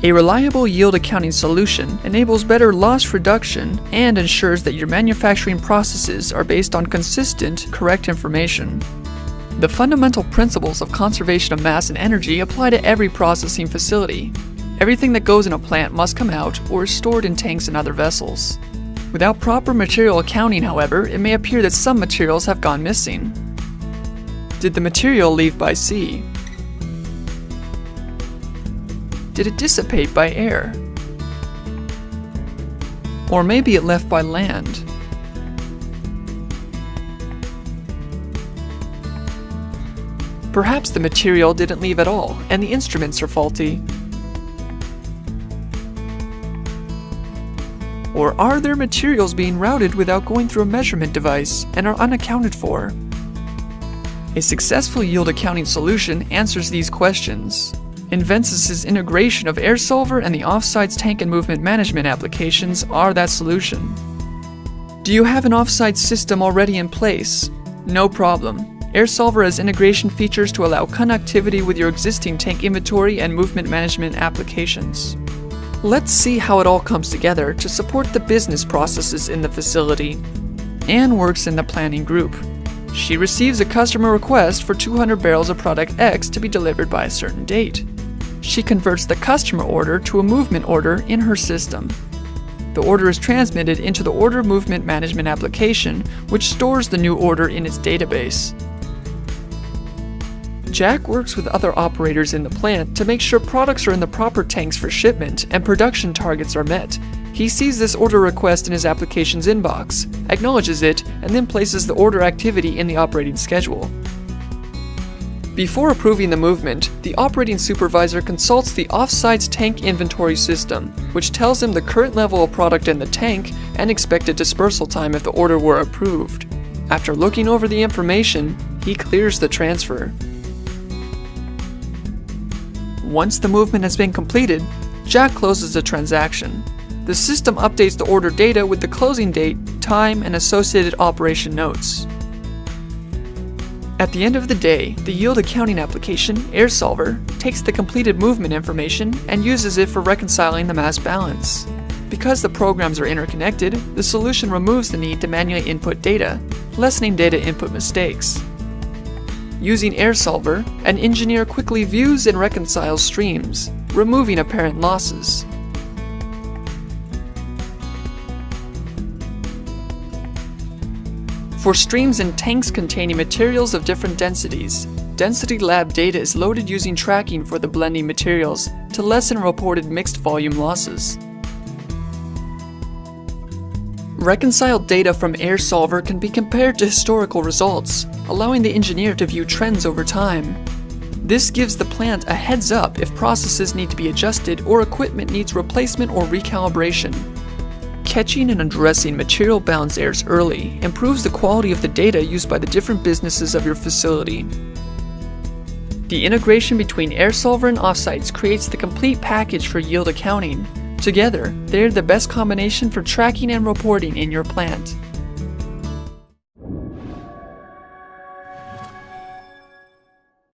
A reliable yield accounting solution enables better loss reduction and ensures that your manufacturing processes are based on consistent, correct information. The fundamental principles of conservation of mass and energy apply to every processing facility. Everything that goes in a plant must come out or is stored in tanks and other vessels. Without proper material accounting, however, it may appear that some materials have gone missing. Did the material leave by sea? Did it dissipate by air? Or maybe it left by land? Perhaps the material didn't leave at all, and the instruments are faulty. Or are there materials being routed without going through a measurement device and are unaccounted for? A successful yield accounting solution answers these questions. Inventus's integration of AirSolver and the offsites tank and movement management applications are that solution. Do you have an offsite system already in place? No problem. AirSolver has integration features to allow connectivity with your existing tank inventory and movement management applications. Let's see how it all comes together to support the business processes in the facility. Anne works in the planning group. She receives a customer request for 200 barrels of product X to be delivered by a certain date. She converts the customer order to a movement order in her system. The order is transmitted into the order movement management application, which stores the new order in its database. Jack works with other operators in the plant to make sure products are in the proper tanks for shipment and production targets are met. He sees this order request in his application's inbox, acknowledges it, and then places the order activity in the operating schedule. Before approving the movement, the operating supervisor consults the offsites tank inventory system, which tells him the current level of product in the tank and expected dispersal time if the order were approved. After looking over the information, he clears the transfer. Once the movement has been completed, Jack closes the transaction. The system updates the order data with the closing date, time, and associated operation notes. At the end of the day, the yield accounting application, AirSolver, takes the completed movement information and uses it for reconciling the mass balance. Because the programs are interconnected, the solution removes the need to manually input data, lessening data input mistakes. Using AirSolver, an engineer quickly views and reconciles streams, removing apparent losses. For streams and tanks containing materials of different densities, Density Lab data is loaded using tracking for the blending materials to lessen reported mixed volume losses. Reconciled data from AirSolver can be compared to historical results, allowing the engineer to view trends over time. This gives the plant a heads up if processes need to be adjusted or equipment needs replacement or recalibration. Catching and addressing material balance errors early improves the quality of the data used by the different businesses of your facility. The integration between AirSolver and offsites creates the complete package for yield accounting. Together, they're the best combination for tracking and reporting in your plant.